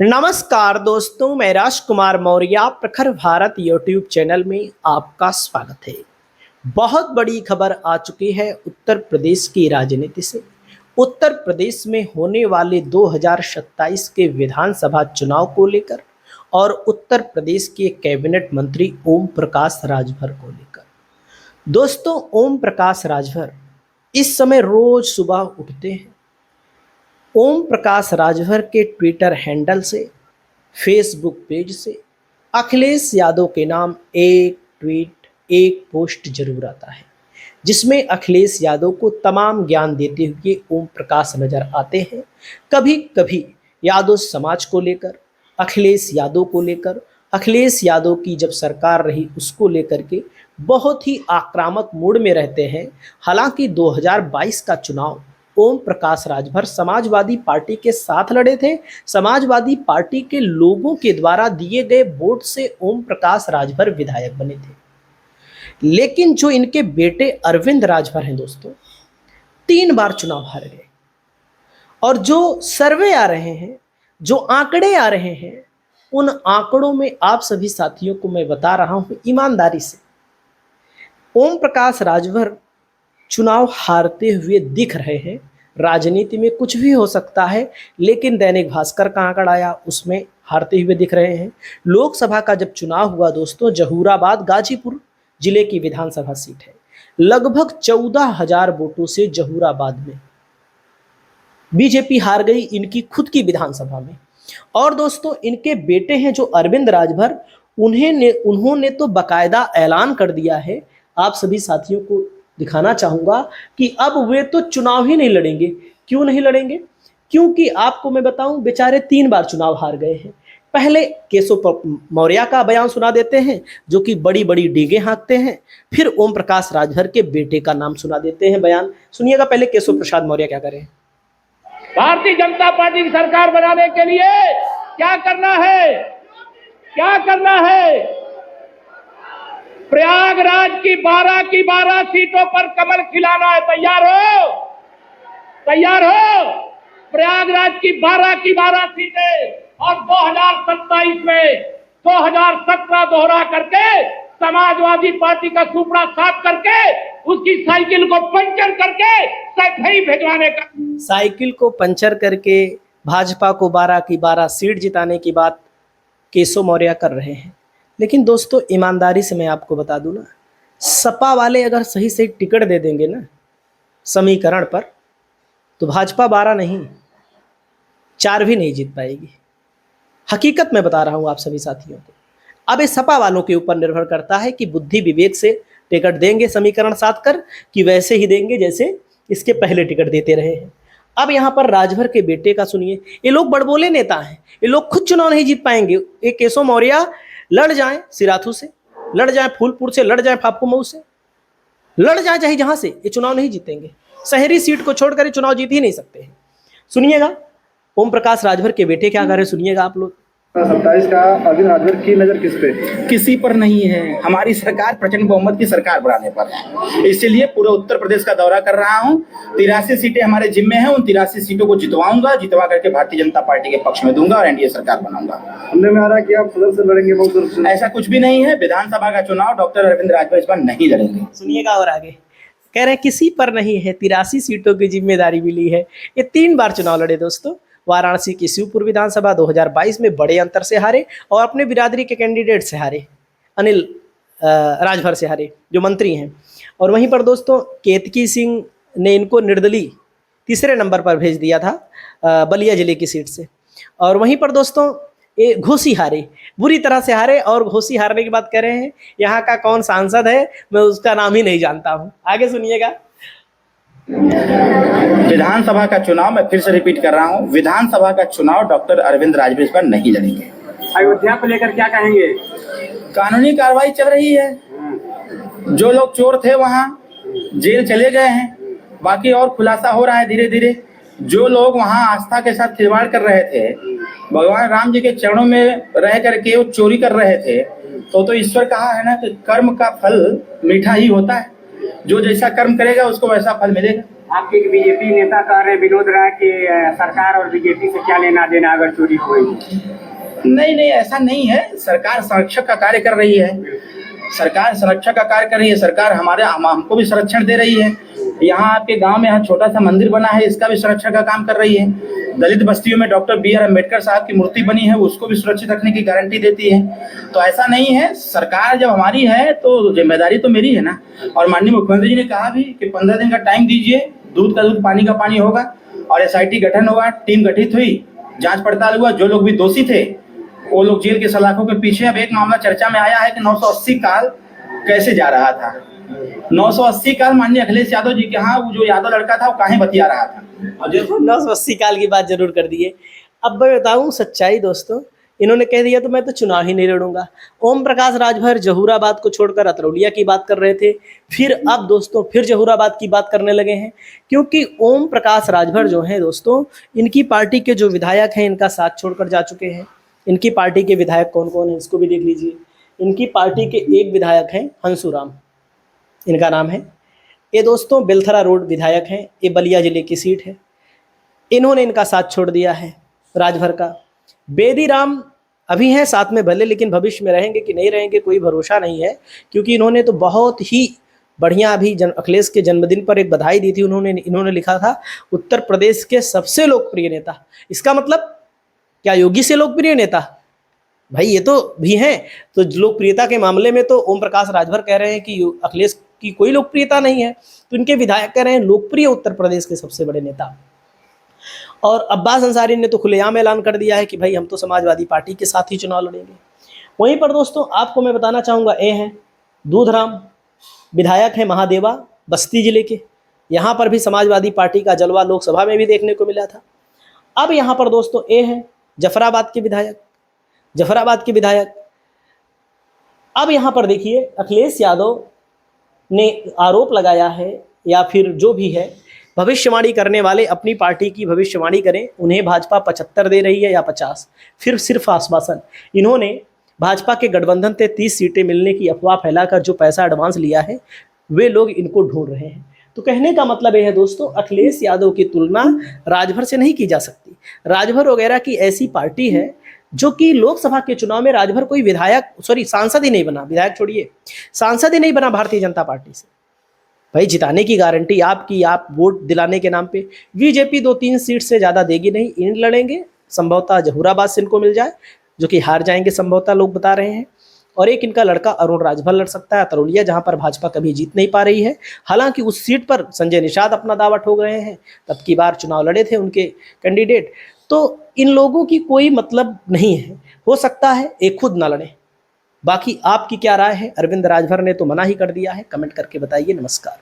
नमस्कार दोस्तों, मैं राजकुमार मौर्य प्रखर भारत यूट्यूब चैनल में आपका स्वागत है। बहुत बड़ी खबर आ चुकी है उत्तर प्रदेश की राजनीति से। उत्तर प्रदेश में होने वाले 2027 के विधानसभा चुनाव को लेकर और उत्तर प्रदेश के कैबिनेट मंत्री ओम प्रकाश राजभर को लेकर। दोस्तों, ओम प्रकाश राजभर इस समय रोज सुबह उठते हैं। ओम प्रकाश राजभर के ट्विटर हैंडल से, फेसबुक पेज से अखिलेश यादव के नाम एक ट्वीट, एक पोस्ट जरूर आता है, जिसमें अखिलेश यादव को तमाम ज्ञान देते हुए ओम प्रकाश नजर आते हैं। कभी कभी यादव समाज को लेकर, अखिलेश यादव को लेकर, अखिलेश यादव की जब सरकार रही उसको लेकर के बहुत ही आक्रामक मूड में रहते हैं। हालांकि 2022 का चुनाव ओम प्रकाश राजभर समाजवादी पार्टी के साथ लड़े थे। समाजवादी पार्टी के लोगों के द्वारा दिए गए वोट से ओम प्रकाश राजभर विधायक बने थे। लेकिन जो इनके बेटे अरविंद राजभर हैं दोस्तों, 3 बार चुनाव हार गए। और जो सर्वे आ रहे हैं, जो आंकड़े आ रहे हैं, उन आंकड़ों में आप सभी साथियों को मैं बता रहा हूं ईमानदारी से, ओम प्रकाश राजभर चुनाव हारते हुए दिख रहे हैं। राजनीति में कुछ भी हो सकता है, लेकिन दैनिक भास्कर का आंकड़ा आया, उसमें हारते हुए दिख रहे हैं। लोकसभा का जब चुनाव हुआ दोस्तों, जहूराबाद गाजीपुर जिले की विधानसभा सीट है। लगभग 14,000 वोटों से जहूराबाद में बीजेपी हार गई इनकी खुद की विधानसभा में। और दोस्तों, इनके बेटे हैं जो अरविंद राजभर, उन्होंने तो बकायदा ऐलान कर दिया है। आप सभी साथियों को दिखाना चाहूंगा कि अब वे तो चुनाव ही नहीं लड़ेंगे। क्यों नहीं लड़ेंगे? क्योंकि आपको मैं बताऊं, बेचारे 3 बार चुनाव हार गए हैं। पहले केशव मौर्य का बयान सुना देते हैं, जो कि बड़ी बड़ी डीगे हाँकते हैं। फिर ओम प्रकाश राजभर के बेटे का नाम सुना देते हैं। बयान सुनिएगा पहले केशव प्रसाद मौर्य क्या करें। भारतीय जनता पार्टी की सरकार बनाने के लिए क्या करना है? क्या करना है? प्रयागराज की 12 सीटों पर कमल खिलाना है। तैयार हो? तैयार हो? प्रयागराज की 12 सीटें और 2027 में 2017 दोहरा करके समाजवादी पार्टी का सुपड़ा साफ करके उसकी साइकिल को पंचर करके सफाई भिजवाने का। साइकिल को पंचर करके भाजपा को 12 की 12 सीट जिताने की बात केशव मौर्य कर रहे हैं। लेकिन दोस्तों, ईमानदारी से मैं आपको बता दूं ना, सपा वाले अगर सही सही टिकट दे देंगे ना समीकरण पर, तो भाजपा 12 नहीं 4 भी नहीं जीत पाएगी। हकीकत में बता रहा हूं आप सभी साथियों को। अब इस सपा वालों के ऊपर निर्भर करता है कि बुद्धि विवेक से टिकट देंगे समीकरण साध कर, कि वैसे ही देंगे जैसे इसके पहले टिकट देते रहे हैं। अब यहाँ पर राजभर के बेटे का सुनिए। ये लोग बड़बोले नेता हैं, ये लोग खुद चुनाव नहीं जीत पाएंगे। ये केशव मौर्य लड़ जाएं सिराथू से, लड़ जाएं फूलपुर से, लड़ जाएं फाफू से, लड़ जाएं चाहे जहां से, ये चुनाव नहीं जीतेंगे। शहरी सीट को छोड़कर ये चुनाव जीत ही नहीं सकते हैं। सुनिएगा ओम प्रकाश राजभर के बेटे क्या कर रहे हैं, सुनिएगा आप लोग। 27 का अरविंद राजभर की नजर किस पे? किसी पर नहीं है। हमारी सरकार प्रचंड बहुमत की सरकार बनाने पर है, इसलिए पूरे उत्तर प्रदेश का दौरा कर रहा हूं। 83 सीटें हमारे जिम्मे हैं, उन 83 सीटों को जितवाऊंगा, जितवा करके भारतीय जनता पार्टी के पक्ष में दूंगा और एनडीए सरकार बनाऊंगा। सुनने में आ रहा है कि आप सदर से लड़ेंगे, बहुत से। ऐसा कुछ भी नहीं है। विधानसभा का चुनाव डॉक्टर अरविंद राजभर इस बार नहीं लड़ेंगे। सुनिएगा और आगे कह रहे हैं किसी पर नहीं है, 83 सीटों की जिम्मेदारी मिली है। ये 3 बार चुनाव लड़े दोस्तों। वाराणसी की शिवपुर विधानसभा 2022 में बड़े अंतर से हारे और अपने बिरादरी के कैंडिडेट से हारे, अनिल राजभर से हारे जो मंत्री हैं। और वहीं पर दोस्तों केतकी सिंह ने इनको निर्दलीय तीसरे नंबर पर भेज दिया था बलिया जिले की सीट से। और वहीं पर दोस्तों ये घोसी हारे, बुरी तरह से हारे। और घोसी हारने की बात कह रहे हैं, यहाँ का कौन सांसद है मैं उसका नाम ही नहीं जानता हूँ। आगे सुनिएगा। विधानसभा का चुनाव, मैं फिर से रिपीट कर रहा हूं, विधानसभा का चुनाव डॉक्टर अरविंद राजभर इस बार नहीं लड़ेंगे। अयोध्या को लेकर क्या कहेंगे? कानूनी कार्रवाई चल रही है। जो लोग चोर थे वहां जेल चले गए हैं, बाकी और खुलासा हो रहा है धीरे धीरे। जो लोग वहां आस्था के साथ खिलवाड़ कर रहे थे, भगवान राम जी के चरणों में रह करके वो चोरी कर रहे थे, तो ईश्वर कहा है ना कि कर्म का फल मीठा ही होता है। जो जैसा कर्म करेगा उसको वैसा फल मिलेगा। आपके एक बीजेपी नेता कह रहे हैं विनोद राय कि सरकार और बीजेपी से क्या लेना देना अगर चोरी हुई। नहीं नहीं, ऐसा नहीं है। सरकार संरक्षक का कार्य कर रही है। सरकार संरक्षक का कार्य कर रही है। सरकार हमको भी संरक्षण दे रही है। यहाँ आपके गांव में यहाँ छोटा सा मंदिर बना है, इसका भी संरक्षण का काम कर रही है। दलित बस्तियों में डॉक्टर BR अम्बेडकर साहब की मूर्ति बनी है, उसको भी सुरक्षित रखने की गारंटी देती है। तो ऐसा नहीं है, सरकार जब हमारी है तो जिम्मेदारी तो मेरी है ना। और माननीय मुख्यमंत्री जी ने कहा भी कि 15 दिन का टाइम दीजिए, दूध का दूध पानी का पानी होगा और SIT गठन होगा, टीम गठित हुई, जांच पड़ताल हुआ, जो लोग भी दोषी थे वो लोग जेल के सलाखों के पीछे। अब एक मामला चर्चा में आया है कि 980 काल कैसे जा रहा था। 980 काल माननीय अखिलेश यादव जी के यहाँ वो जो यादव लड़का था वो काहे बतिया रहा था। 980 काल की बात जरूर कर दिए। अब मैं बताऊं सच्चाई दोस्तों, इन्होंने कह दिया तो मैं तो चुनाव ही नहीं लड़ूंगा। ओम प्रकाश राजभर जहूराबाद को छोड़कर अतरौलिया की बात कर रहे थे, फिर अब दोस्तों फिर जहूराबाद की बात करने लगे हैं, क्योंकि ओम प्रकाश राजभर जो हैं दोस्तों, इनकी पार्टी के जो विधायक हैं इनका साथ छोड़कर जा चुके हैं। इनकी पार्टी के विधायक कौन कौन है इसको भी देख लीजिए। इनकी पार्टी के एक विधायक हैं हंसूराम, इनका नाम है। ये दोस्तों बेलथरा रोड विधायक हैं, ये बलिया जिले की सीट है। इन्होंने इनका साथ छोड़ दिया है राजभर का। बेदीराम अभी हैं साथ में भले, लेकिन भविष्य में रहेंगे कि नहीं रहेंगे कोई भरोसा नहीं है, क्योंकि इन्होंने तो बहुत ही बढ़िया अभी अखिलेश के जन्मदिन पर एक बधाई दी थी। इन्होंने लिखा था उत्तर प्रदेश के सबसे लोकप्रिय नेता। इसका मतलब क्या योगी से लोकप्रिय नेता? भाई ये तो भी हैं। तो लोकप्रियता के मामले में तो ओम प्रकाश राजभर कह रहे हैं कि अखिलेश की कोई लोकप्रियता नहीं है, तो इनके विधायक कह रहे हैं लोकप्रिय उत्तर प्रदेश के सबसे बड़े नेता। और अब्बास अंसारी ने तो खुलेआम ऐलान कर दिया है कि भाई हम तो समाजवादी पार्टी के साथ ही चुनाव लड़ेंगे। वहीं पर दोस्तों आपको मैं बताना चाहूँगा, ये हैं दूधराम, विधायक हैं महादेवा बस्ती जिले के। यहाँ पर भी समाजवादी पार्टी का जलवा लोकसभा में भी देखने को मिला था। अब यहाँ पर दोस्तों ये हैं जफराबाद के विधायक। अब यहाँ पर देखिए अखिलेश यादव ने आरोप लगाया है, या फिर जो भी है भविष्यवाणी करने वाले अपनी पार्टी की भविष्यवाणी करें, उन्हें भाजपा 75 दे रही है या 50, फिर सिर्फ आश्वासन। इन्होंने भाजपा के गठबंधन से 30 सीटें मिलने की अफवाह फैलाकर जो पैसा एडवांस लिया है वे लोग इनको ढूंढ रहे हैं। तो कहने का मतलब यह है दोस्तों, अखिलेश यादव की तुलना राजभर से नहीं की जा सकती। राजभर वगैरह की ऐसी पार्टी है जो कि लोकसभा के चुनाव में राजभर कोई सांसद ही नहीं बना, विधायक छोड़िए सांसद ही नहीं बना भारतीय जनता पार्टी से। भाई जिताने की गारंटी आपकी, आप वोट दिलाने के नाम पे। बीजेपी 2-3 सीट से ज़्यादा देगी नहीं, इन लड़ेंगे, संभवतः जहूराबाद से इनको मिल जाए, जो कि हार जाएंगे संभवतः लोग बता रहे हैं। और एक इनका लड़का अरुण राजभर लड़ सकता है अतरौलिया, जहां पर भाजपा कभी जीत नहीं पा रही है। हालांकि उस सीट पर संजय निषाद अपना दावा ठोक रहे हैं, तब की बार चुनाव लड़े थे उनके कैंडिडेट। तो इन लोगों की कोई मतलब नहीं है, हो सकता है एक खुद ना लड़े। बाकी आपकी क्या राय है? अरविंद राजभर ने तो मना ही कर दिया है। कमेंट करके बताइए। नमस्कार।